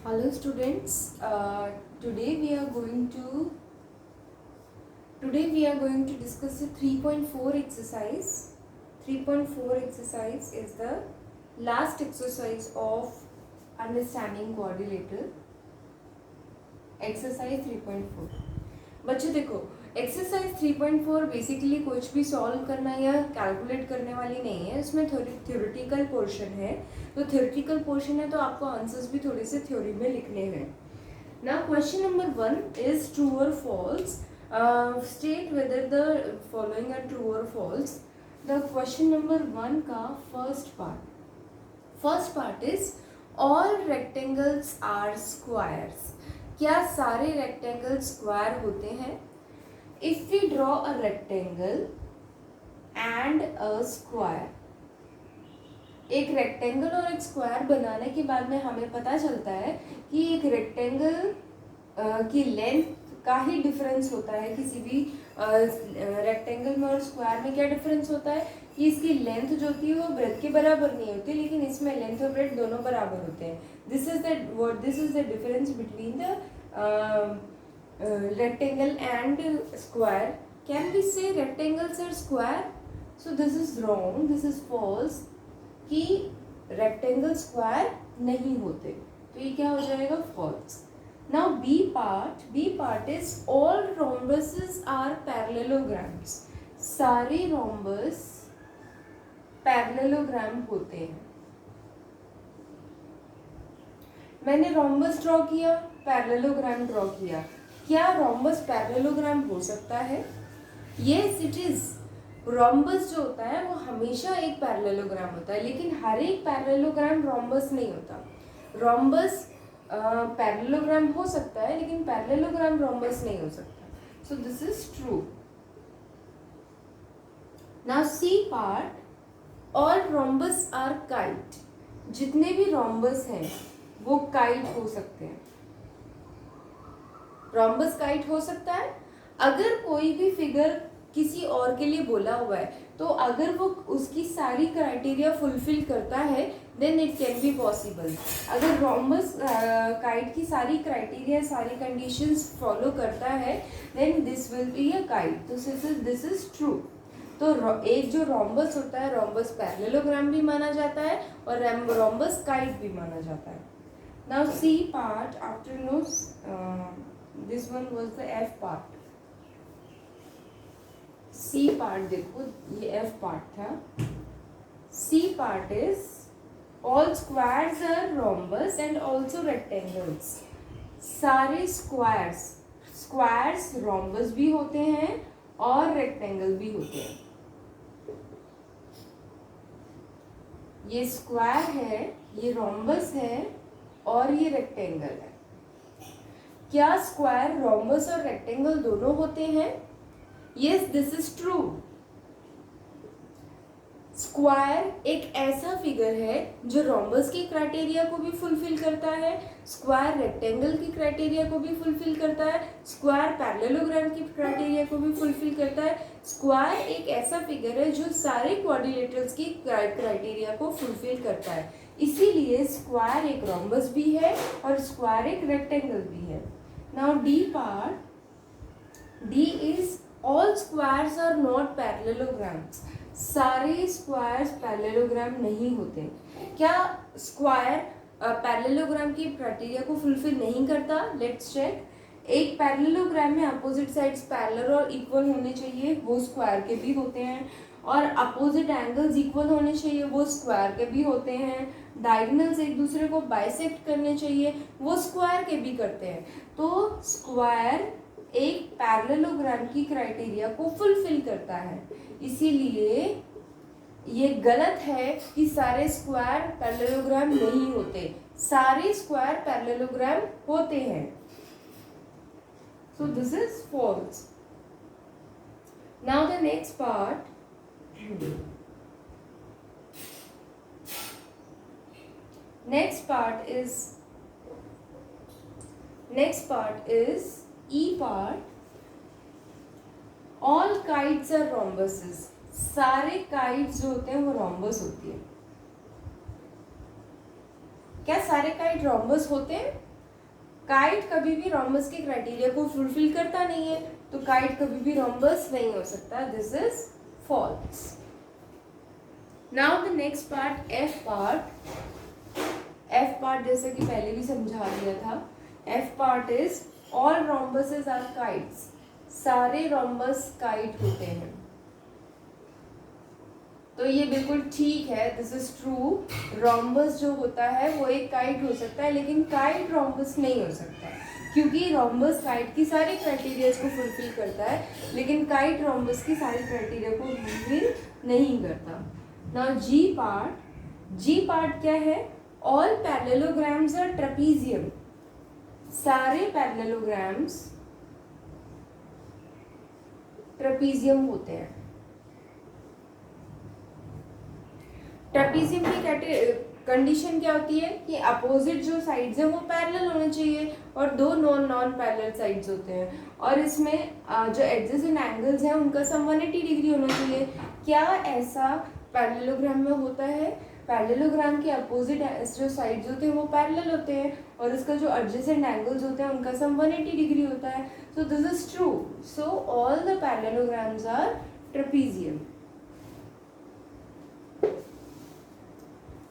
Hello students, today we are going to discuss the 3.4 exercise. 3.4 exercise is the last exercise of understanding quadrilateral. Exercise 3.4. बच्चे देखो, exercise 3.4 basically कुछ भी solve करना या calculate करने वाली नहीं है. इसमें थ्योरेटिकल पोर्शन है. तो थ्योरेटिकल पोर्शन है तो आपको आंसर्स भी थोड़े से थ्योरी में लिखने हैं. Now question number 1 is true और false. State whether the following are true और फॉल्स. द क्वेश्चन नंबर 1 का first part is all rectangles are squares. क्या सारे रेक्टेंगल स्क्वायर होते हैं? If we draw a rectangle and a square, एक rectangle और एक स्क्वायर बनाने के बाद में हमें पता चलता है कि एक रेक्टेंगल की लेंथ का ही डिफरेंस होता है. किसी भी रेक्टेंगल में और स्क्वायर में क्या डिफरेंस होता है कि इसकी लेंथ जो होती है वो ब्रेथ के बराबर नहीं होती, लेकिन इसमें लेंथ और ब्रेथ दोनों बराबर होते हैं. This is the difference between the rectangle and square. Can we say rectangles are square? So this is wrong, this is false कि rectangle square नहीं होते. तो ये क्या हो जाएगा? false. Now B part is all rhombuses are parallelograms. सारे rhombus parallelogram होते हैं. मैंने rhombus ड्रॉ किया, parallelogram ड्रॉ किया. क्या रोम्बस पैरेललोग्राम हो सकता है? Yes it is. रोम्बस जो होता है वो हमेशा एक पैरेललोग्राम होता है, लेकिन हर एक पैरेललोग्राम रोम्बस नहीं होता. रोम्बस पैरेललोग्राम हो सकता है, लेकिन पैरेललोग्राम रोम्बस नहीं हो सकता. So this is true. Now C part, all rhombus are kite. जितने भी रोम्बस हैं वो काइट हो सकते हैं. रोम्बस काइट हो सकता है. अगर कोई भी फिगर किसी और के लिए बोला हुआ है तो अगर वो उसकी सारी क्राइटेरिया फुलफिल करता है then it can be possible. अगर रोम्बस काइट की सारी क्राइटेरिया, सारी कंडीशंस फॉलो करता है then this will be a kite. तो दिस इज ट्रू. तो एक जो रोम्बस होता है, रोम्बस पैरेललोग्राम भी माना जाता है और रोम्बस काइट भी माना जाता है. Now C part, after this one was the F part. C part देखो, ये F part था. C part is all squares are rhombus and also rectangles. सारे squares rhombus भी होते हैं और rectangle भी होते हैं. ये square है, ये rhombus है और ये rectangle है. क्या स्क्वायर, रोम्बस और रेक्टेंगल दोनों होते हैं? Yes, this is true. Square एक ऐसा फिगर है जो रोम्बस की क्राइटेरिया को भी फुलफिल करता है, स्क्वायर रेक्टेंगल की क्राइटेरिया को भी फुलफिल करता है, स्क्वायर पैरेललोग्राम की क्राइटेरिया को भी फुलफिल करता है. स्क्वायर एक ऐसा फिगर है जो सारे क्वाड्रिलेटरल्स की क्राइटेरिया को फुलफिल करता है. इसीलिए स्क्वायर एक रोम्बस भी है और स्क्वायर एक रेक्टेंगल भी है. Now D part, D is all squares are not parallelograms. सारे स्क्वायर्स पैरेललोग्राम नहीं होते. क्या स्क्वायर पैरेललोग्राम की क्राइटेरिया को फुलफिल नहीं करता? Let's check. एक पैरेललोग्राम में अपोजिट साइड्स पैरेलल और इक्वल होने चाहिए, वो स्क्वायर के भी होते हैं. और अपोजिट एंगल्स इक्वल होने चाहिए, वो स्क्वायर के भी होते हैं. डायगोनल्स एक दूसरे को बाइसेक्ट करने चाहिए, वो स्क्वायर के भी करते हैं. तो स्क्वायर एक पैरेललोग्राम की क्राइटेरिया को फुलफिल करता है. इसीलिए ये गलत है कि सारे स्क्वायर पैरेललोग्राम नहीं होते. सारे स्क्वायर पैरेललोग्राम होते हैं. So this is false. Now the next part. Next part is E part. All kites are rhombuses. सारे kites जो होते हैं वो rhombus होती है. क्या सारे काइट रोम्बस होते हैं? काइट कभी भी रोम्बस के क्राइटेरिया को फुलफिल करता नहीं है, तो काइट कभी भी रोम्बस नहीं हो सकता. This is false. Now the next part, F part. F part जैसे कि पहले भी समझा दिया था. F part is all rhombuses are kites. सारे रोम्बस काइट होते हैं. तो ये बिल्कुल ठीक है, दिस इज ट्रू. रोम्बस जो होता है वो एक काइट हो सकता है, लेकिन काइट रोम्बस नहीं हो सकता, क्योंकि रोम्बस काइट की सारी क्राइटेरियाज को फुलफिल करता है, लेकिन काइट रोम्बस की सारी क्राइटेरिया को फुलफिल नहीं करता. Now G part. G part क्या है? All parallelograms are trapezium. सारे पैरेललोग्राम्स ट्रेपीजियम होते हैं. ट्रेपीजियम की कंडीशन क्या होती है कि अपोजिट जो साइड्स है वो पैरेलल होने चाहिए और दो नॉन पैरेलल साइड्स होते हैं, और इसमें जो एडजेसेंट एंगल्स हैं उनका सम 180 डिग्री होना चाहिए. क्या ऐसा पैरेललोग्राम में होता है? पैरेललोग्राम के अपोजिट जो साइड्स होते हैं वो पैरेलल होते हैं और इसका जो एडजेसेंट एंगल्स होते हैं उनका सम 180 डिग्री होता है. So this is true. So all the parallelograms are trapezium.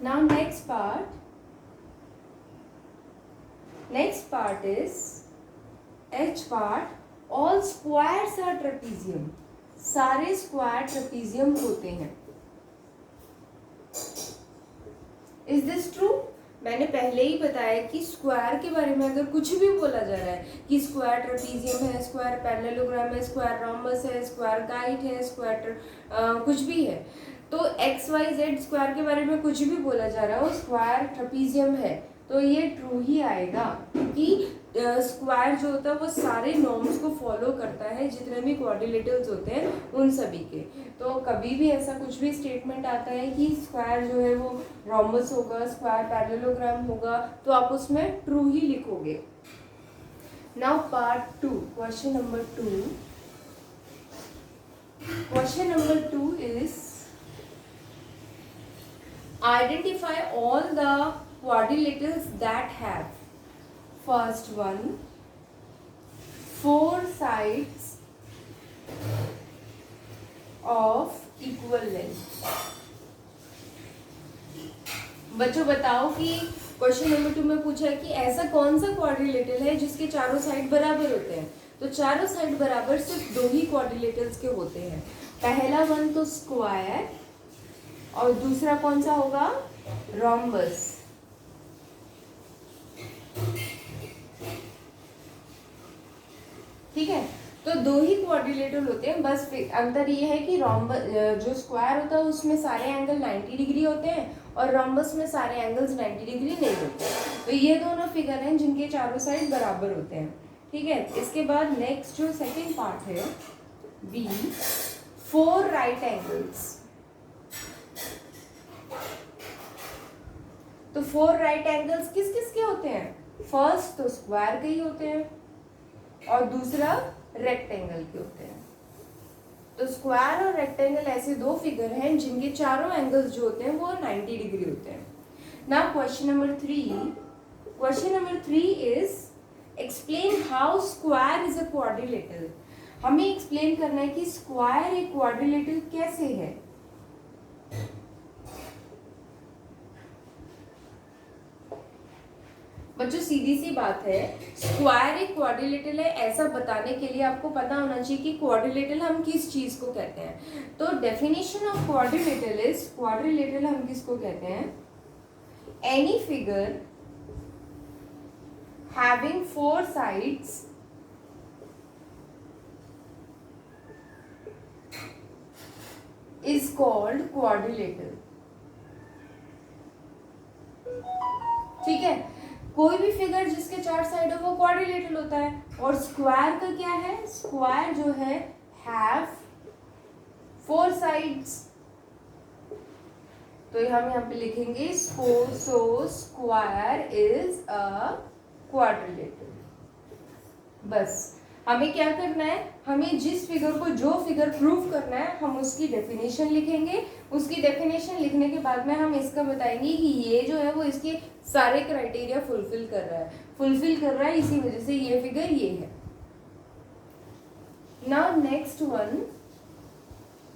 Now next part is H part. All squares are trapezium. सारे स्क्वायर ट्रेपीजियम होते हैं. Is this true? मैंने पहले ही बताया कि स्क्वायर के बारे में अगर कुछ भी बोला जा रहा है कि स्क्वायर ट्रेपीजियम है, स्क्वायर पैरेललोग्राम है, स्क्वायर रोम्बस है, स्क्वायर काइट है, स्क्वायर कुछ भी है, तो एक्स वाई जेड स्क्वायर के बारे में कुछ भी बोला जा रहा है वो स्क्वायर ट्रेपीजियम है, तो ये ट्रू ही आएगा, क्योंकि स्क्वायर जो होता है वो सारे नॉर्म्स को फॉलो करता है, जितने भी क्वाड्रिलेटरल्स होते हैं उन सभी के. तो कभी भी ऐसा कुछ भी स्टेटमेंट आता है कि स्क्वायर जो है वो रोम्बस होगा, स्क्वायर पैरेललोग्राम होगा, तो आप उसमें ट्रू ही लिखोगे. Now part 2, question number 2. Question number 2 is identify all the quadrilaterals that have, first one, 4 sides of equal length. बच्चों बताओ कि क्वेश्चन नंबर 2 में पूछा है कि ऐसा कौन सा क्वाड्रिलेटरल है जिसके चारों साइड बराबर होते हैं. तो चारों साइड बराबर सिर्फ 2 ही क्वाड्रिलेटरल्स के होते हैं. पहला वन तो स्क्वायर और दूसरा कौन सा होगा? रोम्बस. ठीक है, तो 2 ही क्वाड्रिलेटरल होते हैं. बस अंतर ये है कि रोम्बस जो स्क्वायर होता है उसमें सारे एंगल 90 डिग्री होते हैं और रोम्बस में सारे एंगल्स 90 डिग्री नहीं होते. तो ये दोनों फिगर हैं जिनके चारों साइड बराबर होते हैं. ठीक है, इसके बाद नेक्स्ट जो सेकेंड पार्ट है बी, 4 राइट एंगल्स. तो 4 राइट एंगल्स किस किस के होते हैं? फर्स्ट तो स्क्वायर के ही होते हैं और दूसरा रेक्टेंगल के होते हैं. तो स्क्वायर और रेक्टेंगल ऐसे 2 फिगर हैं जिनके चारों एंगल्स जो होते हैं वो 90 डिग्री होते हैं. Now question number 3. Question number 3 is explain how square is a quadrilateral. हमें एक्सप्लेन करना है कि स्क्वायर एक क्वाड्रिलेटरल कैसे है. बच्चों सीधी सी बात है, स्क्वायर एक क्वाड्रिलेटरल है ऐसा बताने के लिए आपको पता होना चाहिए कि क्वाड्रिलेटरल हम किस चीज को कहते हैं. तो definition of quadrilateral is, quadrilateral हम किसको कहते हैं? Any figure having 4 sides is called quadrilateral. ठीक है, कोई भी फिगर जिसके 4 साइड हो वो क्वाड्रिलेटरल होता है. और स्क्वायर का क्या है? स्क्वायर जो है हैव 4 साइड्स. तो हम यहाँ पे लिखेंगे so square is a quadrilateral. बस हमें क्या करना है, हमें जिस फिगर को जो फिगर प्रूव करना है हम उसकी डेफिनेशन लिखेंगे। उसकी डेफिनेशन लिखने के बाद में हम इसका बताएंगे कि ये जो है वो इसके सारे क्राइटेरिया फुलफिल कर रहा है, इसी वजह से ये फिगर ये है। नाउ नेक्स्ट वन,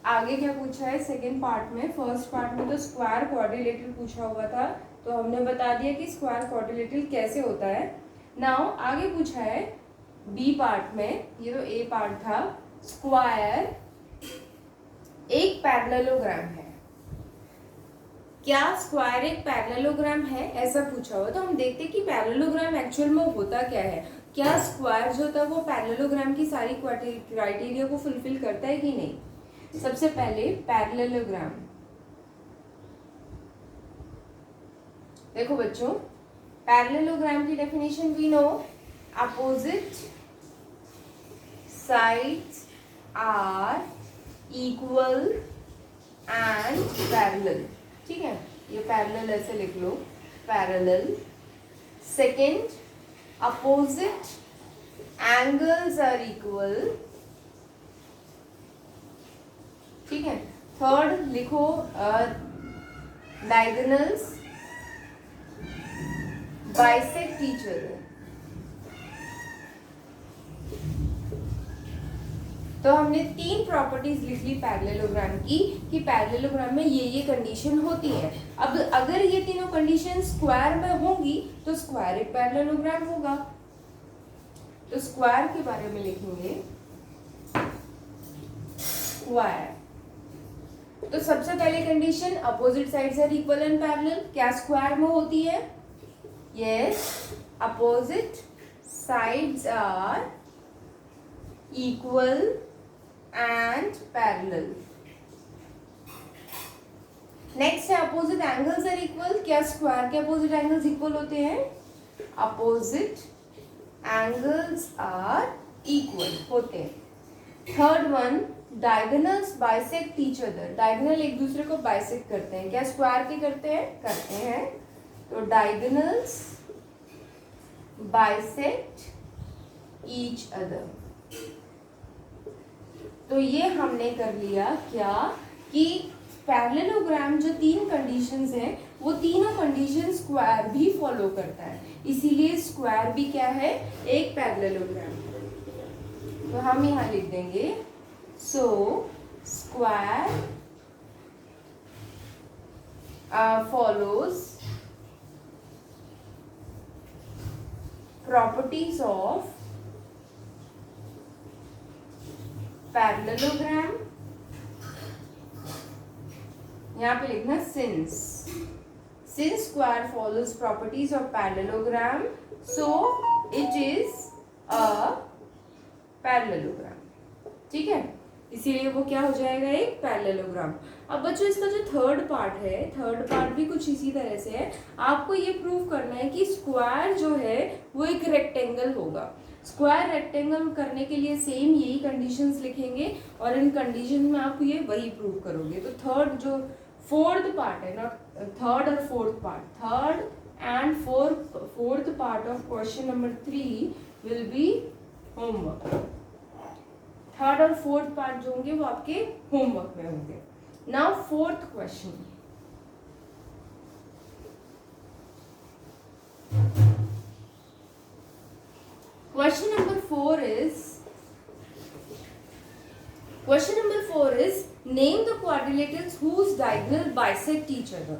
आगे क्या पूछा है सेकेंड पार्ट में। फर्स्ट पार्ट में तो स्क्वायर क्वाड्रिलेटरल पूछा हुआ था, तो हमने बता दिया कि स्क्वायर क्वाड्रिलेटरल कैसे होता है। नाउ आगे पूछा है बी पार्ट में, ये तो ए पार्ट था, स्क्वायर एक पैरेललोग्राम है। क्या स्क्वायर एक पैरेललोग्राम है, ऐसा पूछा हुआ। तो हम देखते हैं कि पैरेललोग्राम एक्चुअल में होता क्या है। क्या स्क्वायर जो था वो पैरेललोग्राम की सारी क्राइटेरिया को फुलफिल करता है कि नहीं। सबसे पहले पैरेललोग्राम, देखो बच्चों, पैरेललोग्राम की definition we know, opposite sides are equal and parallel. ठीक है, ये पैरेलल ऐसे लिख लो, parallel. Second, opposite angles are equal. ठीक है, थर्ड लिखो डायगोनल्स बाइसेक्ट ईच अदर। तो हमने 3 प्रॉपर्टीज लिख ली पैरेललोग्राम की कि पैरेललोग्राम में ये कंडीशन होती है। अब अगर ये तीनों कंडीशन स्क्वायर में होंगी तो स्क्वायर एक पैरेललोग्राम होगा। तो स्क्वायर के बारे में लिखेंगे स्क्वायर। तो सबसे पहले condition, opposite sides are equal and parallel, क्या स्क्वायर में होती है। Yes, opposite sides are equal and parallel. Next है अपोजिट एंगल्स आर इक्वल, क्या स्क्वायर के अपोजिट एंगल्स इक्वल होते हैं। अपोजिट एंगल्स आर इक्वल होते हैं। Third one, diagonals bisect each other, diagonal एक दूसरे को बाइसेक्ट करते हैं, क्या स्क्वायर के करते हैं। तो डायगोनल्स बाइसेक्ट ईच अदर। तो ये हमने कर लिया क्या कि पैरेललोग्राम जो 3 कंडीशंस हैं वो तीनों कंडीशन स्क्वायर भी फॉलो करता है, इसीलिए स्क्वायर भी क्या है, एक पैरेललोग्राम। तो हम यहाँ लिख देंगे so square follows properties of parallelogram. यहाँ पे लिखना since square follows properties of parallelogram so it is a parallelogram. ठीक है, इसीलिए वो क्या हो जाएगा, एक पैरेललोग्राम। अब बच्चों इसका जो थर्ड पार्ट है, थर्ड पार्ट भी कुछ इसी तरह से है। आपको ये प्रूव करना है कि स्क्वायर जो है वो एक रेक्टेंगल होगा। स्क्वायर रेक्टेंगल करने के लिए सेम यही कंडीशंस लिखेंगे और इन कंडीशन में आप ये वही प्रूव करोगे। तो थर्ड जो फोर्थ पार्ट है, नॉट थर्ड और fourth part, third and fourth part of question number 3 will be homework. Third और फोर्थ पार्ट जो होंगे वो आपके होमवर्क में होंगे। Now fourth question, question number 4 is name the quadrilaterals whose diagonal bisect each other।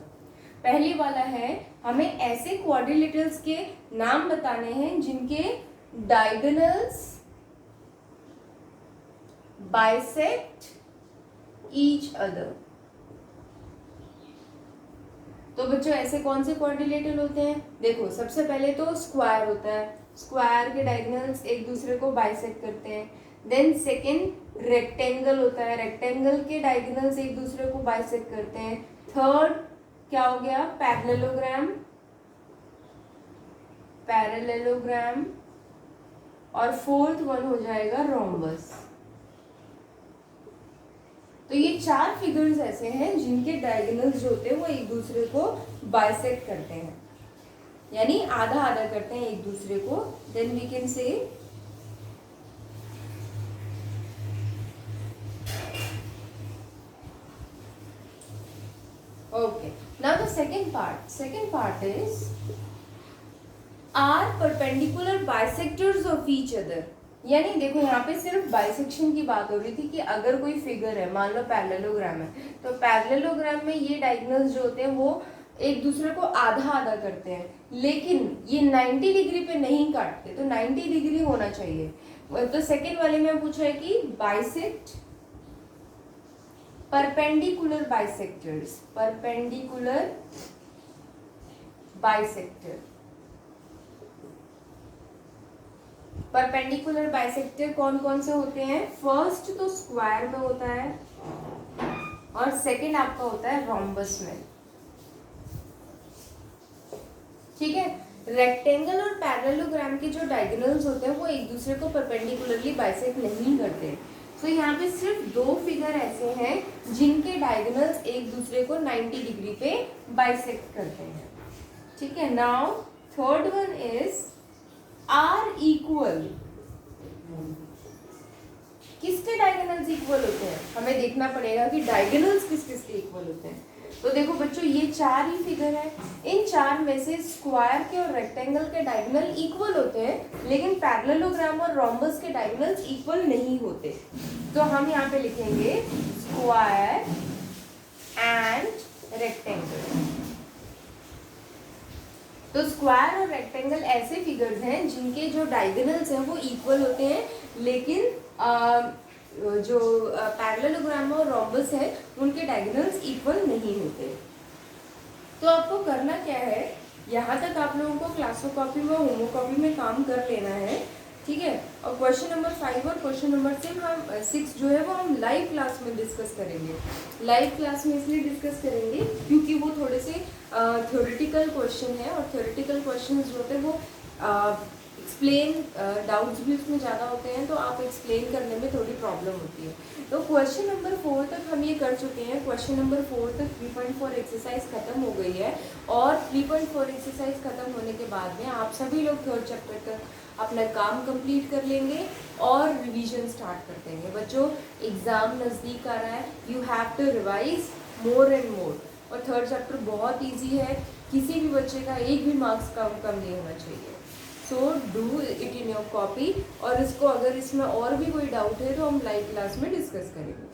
पहले वाला है, हमें ऐसे क्वाड्रिलेटरल्स के नाम बताने हैं जिनके डायगोनल्स बाइसेक्ट ईच अदर। तो बच्चों ऐसे कौन से क्वाड्रिलेटरल होते हैं, देखो सबसे पहले तो स्क्वायर होता है, स्क्वायर के डायगोनल्स एक दूसरे को बाइसेक्ट करते हैं। देन सेकंड रेक्टेंगल होता है, रेक्टेंगल के डायगोनल्स एक दूसरे को बाइसेक्ट करते हैं। थर्ड क्या हो गया, पैरेललोग्राम। और फोर्थ वन हो जाएगा रोम्बस। तो ये 4 फिगर्स ऐसे हैं जिनके डायगोनल्स जो होते हैं वो एक दूसरे को बाइसेक्ट करते हैं, यानी आधा आधा करते हैं एक दूसरे को। Then we can say second part is are perpendicular bisectors of each other। यानी देखो यहाँ पे सिर्फ बाइसेक्शन की बात हो रही थी कि अगर कोई फिगर है, मान लो पैरेललोग्राम है, तो पैरेललोग्राम में ये डायगोनल्स जो होते हैं वो एक दूसरे को आधा आधा करते हैं, लेकिन ये 90 डिग्री पे नहीं काटते, तो 90 डिग्री होना चाहिए। तो सेकेंड वाले में पूछा है कि bisect perpendicular bisectors, perpendicular bisector. Perpendicular bisector कौन कौन से होते हैं? फर्स्ट तो स्क्वायर में होता है और सेकंड आपका होता है रोम्बस में, ठीक है। रेक्टेंगल और पैरेललोग्राम के जो डायगोनल्स होते हैं वो एक दूसरे को परपेंडिकुलरली बाइसेक्ट नहीं करते। तो यहाँ पे सिर्फ दो फिगर ऐसे हैं जिनके डायगोनल्स एक दूसरे को 90 डिग्री पे बाइसेक्ट करते हैं, ठीक है। Now third one is are equal. किसके डायगोनल्स इक्वल होते हैं? हमें देखना पड़ेगा कि डायगोनल्स किस किस के इक्वल होते हैं। तो देखो बच्चों, ये चार ही फिगर है, इन चार में से स्क्वायर के और रेक्टेंगल के डायगोनल इक्वल होते हैं, लेकिन पैरेललोग्राम और रोम्बस के डायगोनल्स इक्वल नहीं होते। तो हम यहाँ पे लिखेंगे स्क्वायर एंड रेक्टेंगल। तो स्क्वायर और रेक्टेंगल ऐसे फिगर्स हैं जिनके जो डायगोनल्स हैं वो इक्वल होते हैं, लेकिन जो पैरेललोग्राम और रोम्बस है उनके डायगोनल्स इक्वल नहीं होते। तो आपको करना क्या है, यहाँ तक आप लोगों को क्लासो कॉपी में, होमो कॉपी में काम कर लेना है, ठीक है। और क्वेश्चन नंबर 5 और क्वेश्चन नंबर 6 जो है वो हम लाइव क्लास में डिस्कस करेंगे। लाइव क्लास में इसलिए डिस्कस करेंगे क्योंकि वो थोड़े से थ्योरेटिकल क्वेश्चन है, और थ्योरेटिकल क्वेश्चन जो होते हैं वो एक्सप्लेन, डाउट्स भी उसमें ज़्यादा होते हैं, तो आप एक्सप्लेन करने में थोड़ी प्रॉब्लम होती है। तो क्वेश्चन नंबर 4 तक हम ये कर चुके हैं। क्वेश्चन नंबर 4 तक 3.4 एक्सरसाइज खत्म हो गई है, और 3.4 एक्सरसाइज खत्म होने के बाद में आप सभी लोग थर्ड चैप्टर तक अपना काम कंप्लीट कर लेंगे और रिवीजन स्टार्ट कर देंगे। बच्चों, एग्ज़ाम नज़दीक आ रहा है, you have to revise more and more. और थर्ड चैप्टर बहुत ईजी है, किसी भी बच्चे का एक भी मार्क्स कम नहीं होना चाहिए। So do it in your copy, और इसको अगर इसमें और भी कोई डाउट है तो हम लाइव क्लास में डिस्कस करेंगे।